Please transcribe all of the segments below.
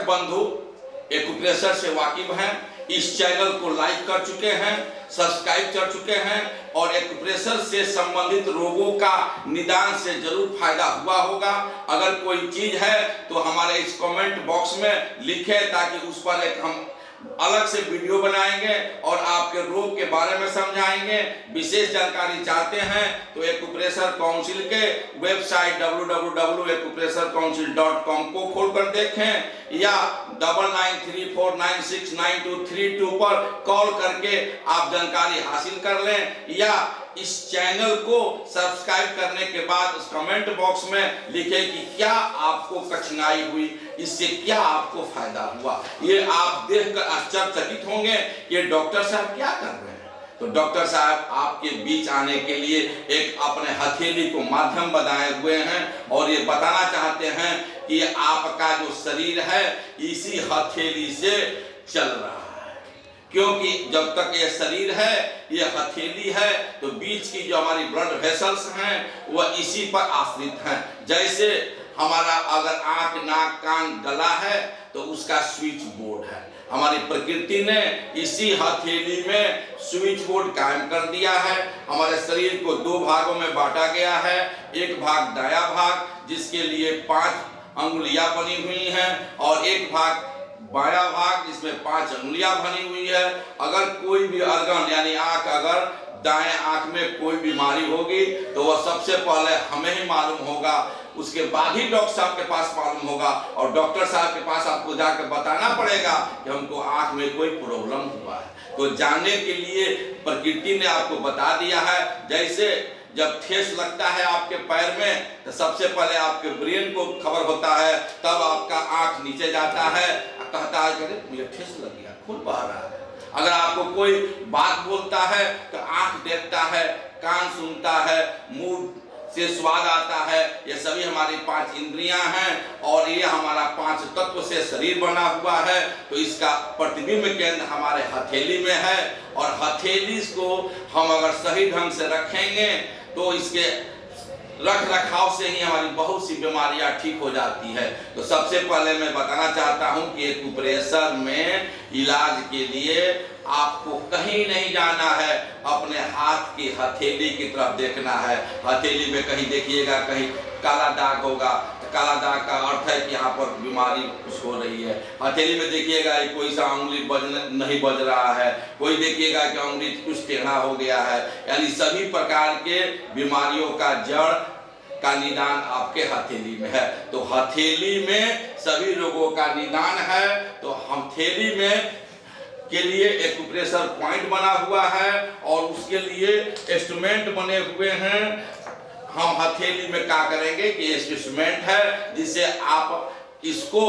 दर्शक बंधु एक्यूप्रेशर से वाकिफ हैं, इस चैनल को लाइक कर चुके हैं, सब्सक्राइब कर चुके हैं और एक्यूप्रेशर से संबंधित रोगों का निदान से जरूर फायदा हुआ होगा। अगर कोई चीज है तो हमारे इस कमेंट बॉक्स में लिखें ताकि उस पर एक हम अलग से वीडियो बनाएंगे और आपके रोग के बारे में समझाएंगे। विशेष जानकारी चाहते हैं तो एक्यूप्रेशर काउंसिल के वेबसाइट www.एक्यूप्रेशरकाउंसिल.com को खोलकर देखें या 9934969232 पर कॉल करके आप जानकारी हासिल कर लें या इस चैनल को सब्सक्राइब करने के बाद उस कमेंट बॉक्स में लिखें कि क्या आपको कठिनाई हुई, इससे क्या आपको फायदा हुआ। ये आप देखकर आश्चर्यचकित होंगे कि डॉक्टर साहब क्या कर रहे हैं। तो डॉक्टर साहब आपके बीच आने के लिए एक अपने हथेली को माध्यम बनाए हुए हैं और ये बताना चाहते हैं कि आपका जो शरीर है इसी हथेली से चल रहा है, क्योंकि जब तक ये शरीर है, ये हथेली है, तो बीच की जो हमारी ब्लड वेसल्स हैं वह इसी पर आश्रित हैं। जैसे हमारा अगर आंख, नाक, कान, गला है तो उसका स्विच बोर्ड है। हमारी प्रकृति ने इसी हथेली में स्विच बोर्ड कायम कर दिया है। हमारे शरीर को दो भागों में बांटा गया है, एक भाग दायां भाग जिसके लिए 5 अंगुलियां बनी हुई हैं और एक भाग बायां भाग जिसमें 5 अंगुलियां बनी हुई है। अगर कोई भी अर्गन यानी आंख, अगर दाएं आंख में कोई बीमारी होगी तो वह सबसे पहले हमें ही मालूम होगा, उसके बाद ही डॉक्टर साहब के पास मालूम होगा और डॉक्टर साहब के पास आपको जाकर बताना पड़ेगा कि हमको आंख में कोई प्रॉब्लम हुआ है। तो जानने के लिए प्रकृति ने आपको बता दिया है। जैसे जब ठेस लगता है आपके पैर में तो सबसे पहले आपके ब्रेन को खबर होता है, तब आपका आंख नीचे जाता है, कहता है कि मुझे ठेस लग गया, खून बह रहा है। अगर आपको कोई बात बोलता है तो आंख देखता है, कान सुनता है, मुंह से स्वाद आता है। ये सभी हमारी 5 इंद्रियां हैं और ये हमारा 5 तत्व से शरीर बना हुआ है। तो इसका प्रतिबिंब केंद्र हमारे हथेली में है और हथेली को हम अगर सही ढंग से रखेंगे तो इसके रख रखाव से ही हमारी बहुत सी बीमारियां ठीक हो जाती है। तो सबसे पहले मैं बताना चाहता हूं कि एक्यूप्रेशर में इलाज के लिए आपको कहीं नहीं जाना है, अपने हाथ की हथेली की तरफ देखना है। हथेली में कहीं देखिएगा कहीं काला दाग होगा, तो काला दाग का अर्थ है कि यहाँ पर बीमारी कुछ हो रही है। हथेली में देखिएगा कोई सा उंगली नहीं बज रहा है, कोई देखिएगा कि उंगली कुछ टेढ़ा हो गया है, यानी सभी प्रकार के बीमारियों का जड़ का निदान आपके हथेली में है। तो हथेली में सभी रोगों का निदान है। तो हथेली में के लिए एक्यूप्रेशर पॉइंट बना हुआ है और उसके लिए इंस्ट्रूमेंट बने हुए हैं। हम हथेली में क्या करेंगे कि इंस्ट्रूमेंट है जिसे आप इसको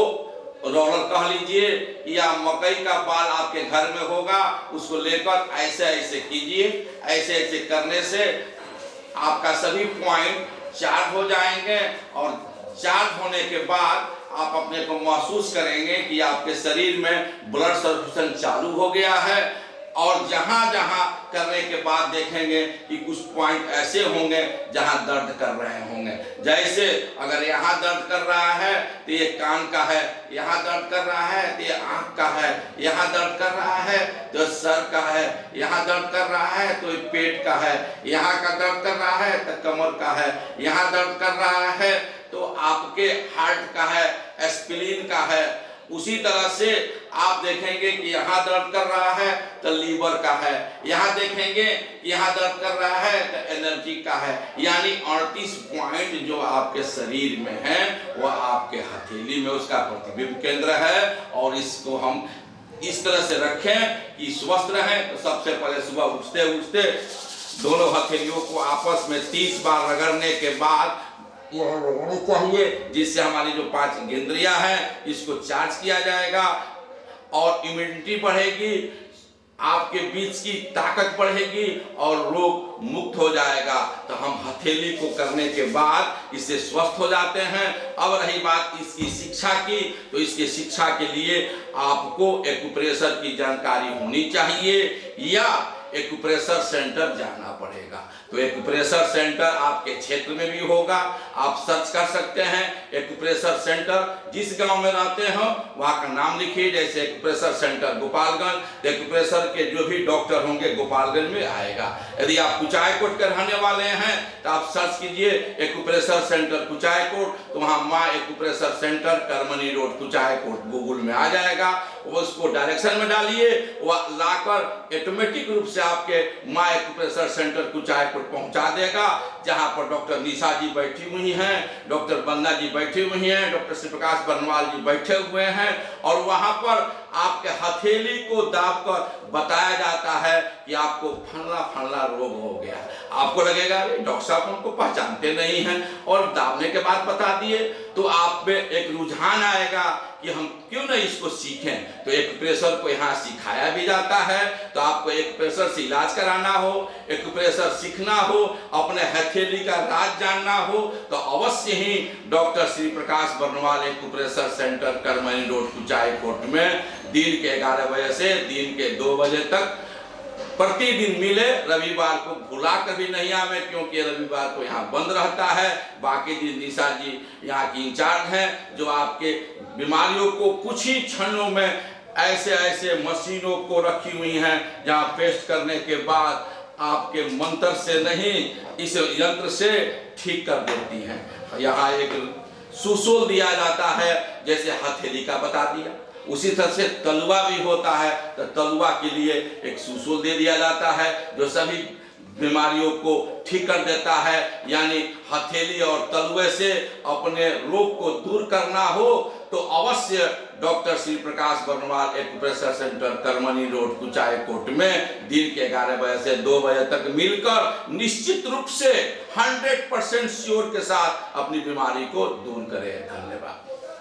रोलर कह लीजिए या मकई का बाल आपके घर में होगा, उसको लेकर ऐसे ऐसे कीजिए। ऐसे ऐसे करने से आपका सभी पॉइंट चार्ज हो जाएंगे और चार्ज होने के बाद आप अपने को महसूस करेंगे कि आपके शरीर में ब्लड सर्कुलेशन चालू हो गया है। और जहां जहां करने के बाद देखेंगे कि कुछ पॉइंट ऐसे होंगे जहां दर्द कर रहे होंगे। जैसे अगर यहाँ दर्द कर रहा है तो ये कान का है, यहाँ दर्द कर रहा है तो ये आंख का है, यहाँ दर्द कर रहा है तो सर का है, यहाँ दर्द कर रहा है तो ये पेट का है, यहाँ का दर्द कर रहा है तो कमर का है, यहाँ दर्द कर रहा है तो आपके हार्ट का है, स्प्लीन का है। उसी तरह से आप देखेंगे कि यहाँ दर्द कर रहा है तो लीवर का है, यहाँ देखेंगे कि यहाँ दर्द कर रहा है तो एनर्जी का है। यानी 38 पॉइंट जो आपके शरीर में है वह आपके हथेली में उसका प्रतिबिंब केंद्र है। और इसको हम इस तरह से रखें कि स्वस्थ रहें। तो सबसे पहले सुबह उठते उठते दोनों हथेलियों को आपस में 30 बार रगड़ने के बाद यह होनी चाहिए, जिससे हमारी जो 5 इंद्रियां हैं इसको चार्ज किया जाएगा और इम्यूनिटी बढ़ेगी, आपके बीच की ताकत बढ़ेगी और रोग मुक्त हो जाएगा। तो हम हथेली को करने के बाद इससे स्वस्थ हो जाते हैं। अब रही बात इसकी शिक्षा की, तो इसकी शिक्षा के लिए आपको एक्यूप्रेशर की जानकारी होनी चाहिए या एक्यूप्रेशर सेंटर जाना पड़ेगा। तो एक्यूप्रेशर सेंटर आपके क्षेत्र में भी होगा, आप सर्च कर सकते हैं एक्यूप्रेशर सेंटर। जिस गांव में रहते हो वहां का नाम लिखिए, जैसे एक्यूप्रेशर सेंटर गोपालगंज, एक्यूप्रेशर के जो भी डॉक्टर होंगे गोपालगंज में आएगा। यदि आप कुचायकोट के रहने वाले हैं तो आप सर्च कीजिए एक्यूप्रेशर सेंटर कुचायकोट, तो वहां माँ acupressure centre Karmani road Kuchaikot Google में आ जाएगा। वो उसको डायरेक्शन में डालिए, वह लाकर ऑटोमेटिक रूप से आपके माँ एक्यूप्रेशर सेंटर कुचायकोट पहुंचा देगा, जहां पर डॉक्टर निशा जी बैठी हुई हैं, डॉक्टर बंदा जी बैठी हुई हैं, डॉक्टर श्री प्रकाश बर्नवाल जी बैठे हुए हैं, और वहां पर आपके हथेली को दाबकर बताया जाता है कि आपको फला फला रोग हो गया। आपको लगेगा अरे डॉक्टर साहब हमको पहचानते नहीं हैं, और दाबने के बाद बता दिए, तो आप में एक रुझान आएगा कि हम क्यों नहीं इसको सीखें। तो एक्यूप्रेशर को यहाँ सिखाया भी जाता है। तो आपको एक्यूप्रेशर से इलाज कराना हो, एक्यूप्रेशर सीखना हो, अपने हथेली का राज जानना हो, तो अवश्य ही doctor Shri Prakash Barnwal acupressure centre Karmani road Kuchaikot में दिन के 11 बजे से दिन के 2 बजे तक प्रतिदिन मिले। रविवार को भुला कभी नहीं आवे, क्योंकि रविवार को यहाँ बंद रहता है। बाकी दिन निशा जी यहाँ की इंचार्ज हैं, जो आपके बीमारियों को कुछ ही क्षणों में ऐसे ऐसे मशीनों को रखी हुई हैं, जहाँ पेस्ट करने के बाद आपके मंत्र से नहीं, इस यंत्र से ठीक कर देती हैं। यहाँ एक सुसोल दिया जाता है, जैसे हथेली का बता दिया, उसी तरह से तलवा भी होता है। तो तलवा के लिए एक सुसोल दे दिया जाता है, जो सभी बीमारियों को ठीक कर देता है। यानी हथेली और तलवे से अपने रोग को दूर करना हो तो अवश्य doctor Shri Prakash Barnwal acupressure centre Karmani road Kuchaikot में दिन के 11 बजे से 2 बजे तक मिलकर निश्चित रूप से 100% श्योर के साथ अपनी बीमारी को दूर करें।